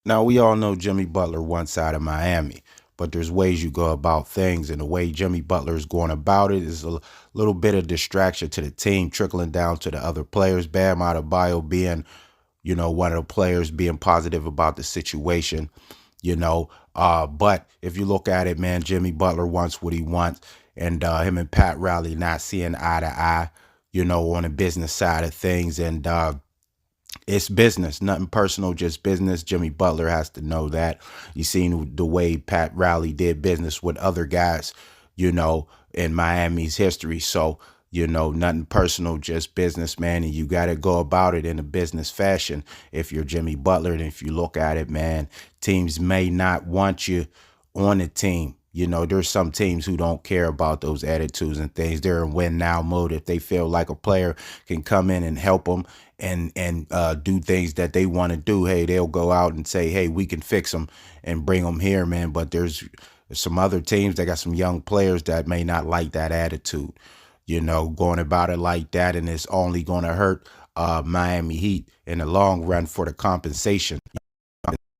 Now, we all know Jimmy Butler once out of Miami, but there's ways you go about things, and the way Jimmy Butler is going about it is a little bit of distraction to the team, trickling down to the other players. Bam Adebayo being, one of the players being positive about the situation, you know. But if you look at it, man, Jimmy Butler wants what he wants, and him and Pat Riley not seeing eye to eye, on the business side of things, and it's business, nothing personal, just business. Jimmy Butler has to know that. You seen the way Pat Riley did business with other guys, in Miami's history. So, nothing personal, just business, man. And you got to go about it in a business fashion if you're Jimmy Butler. And if you look at it, man, teams may not want you on the team. There's some teams who don't care about those attitudes and things. They're in win now mode. If they feel like a player can come in and help them and do things that they want to do, hey, they'll go out and say, hey, we can fix them and bring them here, man. But there's some other teams that got some young players that may not like that attitude, going about it like that, and it's only going to hurt Miami Heat in the long run for the compensation.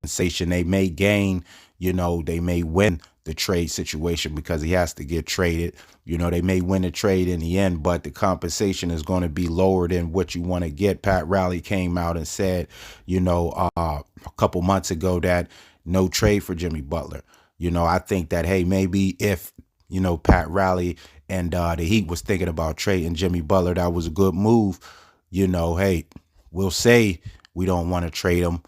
They may gain, they may win the trade situation because he has to get traded. They may win the trade in the end, but the compensation is going to be lower than what you want to get. Pat Riley came out and said, a couple months ago that no trade for Jimmy Butler. I think that, hey, maybe if, Pat Riley and the Heat was thinking about trading Jimmy Butler, that was a good move. Hey, we'll say we don't want to trade him,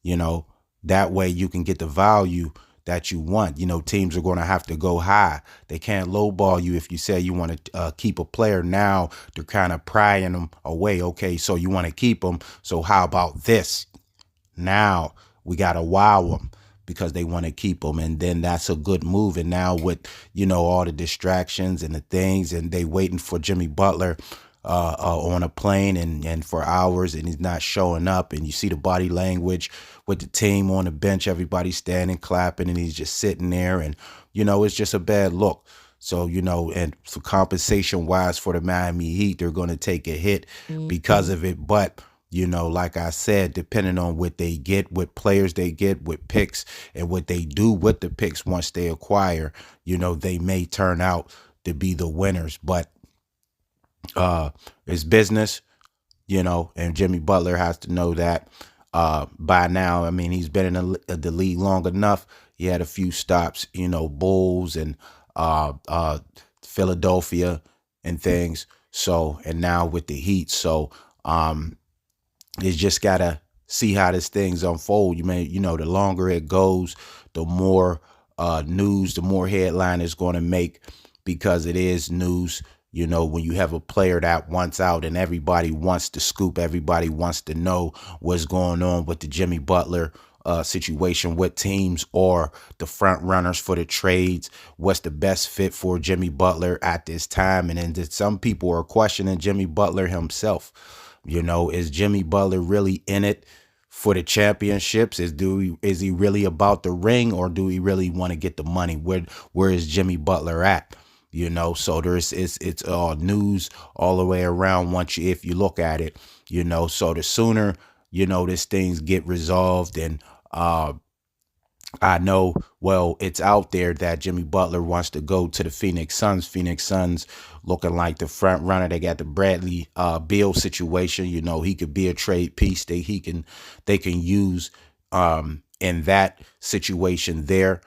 you know, that way you can get the value that you want. Teams are going to have to go high. They can't lowball you if you say you want to keep a player. Now they're kind of prying them away. Okay, so you want to keep them. So how about this? Now we got to wow them because they want to keep them. And then that's a good move. And now with, all the distractions and the things, and they waiting for Jimmy Butler on a plane and for hours, and he's not showing up, and you see the body language with the team on the bench, everybody standing clapping, and he's just sitting there, and it's just a bad look. So, and for compensation wise for the Miami Heat, they're going to take a hit because of it. But like I said, depending on what they get, what players they get, with picks, and what they do with the picks once they acquire, they may turn out to be the winners. But it's business, and Jimmy Butler has to know that by now. I mean, he's been in the league long enough. He had a few stops, Bulls and Philadelphia and things. So, and now with the Heat. So, it's just gotta see how this things unfold. The longer it goes, the more news, the more headline it's going to make, because it is news. When you have a player that wants out and everybody wants to scoop, everybody wants to know what's going on with the Jimmy Butler situation, what teams are the front runners for the trades, what's the best fit for Jimmy Butler at this time. And then some people are questioning Jimmy Butler himself. Is Jimmy Butler really in it for the championships? Is he really about the ring, or do he really want to get the money? Where is Jimmy Butler at? So it's all news all the way around if you look at it, so the sooner, this things get resolved. And I know, well, it's out there that Jimmy Butler wants to go to the Phoenix Suns. Phoenix Suns looking like the front runner. They got the Bradley Beal situation. He could be a trade piece they can use in that situation there,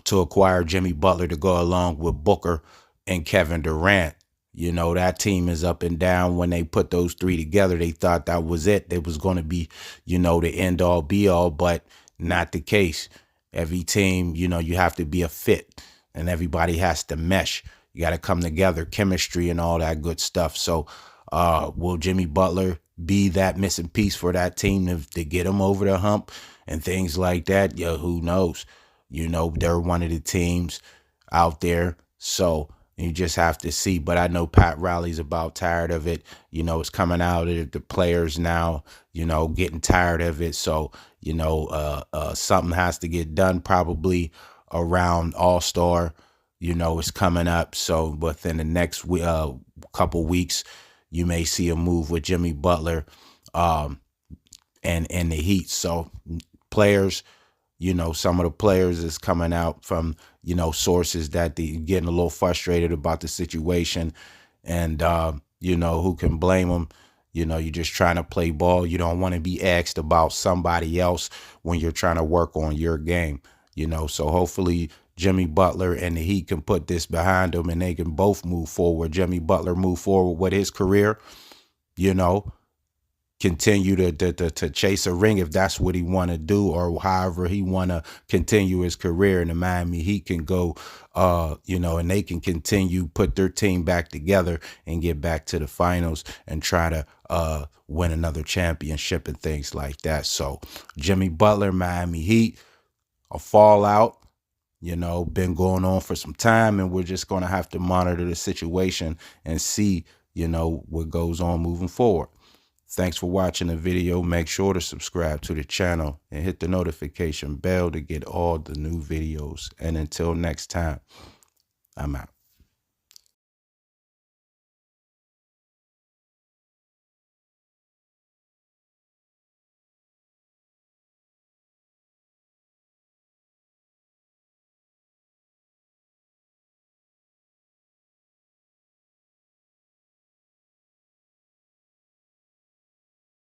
to acquire Jimmy Butler to go along with Booker and Kevin Durant. That team is up and down. When they put those three together, they thought that was it. It was going to be, the end all be all, but not the case. Every team, you have to be a fit, and everybody has to mesh. You got to come together, chemistry and all that good stuff. So will Jimmy Butler be that missing piece for that team to get him over the hump and things like that? Yeah, who knows? They're one of the teams out there. So you just have to see. But I know Pat Riley's about tired of it. It's coming out of the players now, getting tired of it. So, something has to get done probably around All-Star. It's coming up. So within the next couple weeks, you may see a move with Jimmy Butler. and the Heat. So players, some of the players is coming out from, sources that they getting a little frustrated about the situation. And, who can blame them? You're just trying to play ball. You don't want to be asked about somebody else when you're trying to work on your game, So hopefully Jimmy Butler and the Heat can put this behind them and they can both move forward. Jimmy Butler move forward with his career, you know, continue to chase a ring if that's what he want to do, or however he want to continue his career in the Miami Heat can go, and they can continue, put their team back together and get back to the finals and try to win another championship and things like that. So Jimmy Butler, Miami Heat, a fallout, been going on for some time, and we're just going to have to monitor the situation and see, what goes on moving forward. Thanks for watching the video. Make sure to subscribe to the channel and hit the notification bell to get all the new videos. And until next time, I'm out.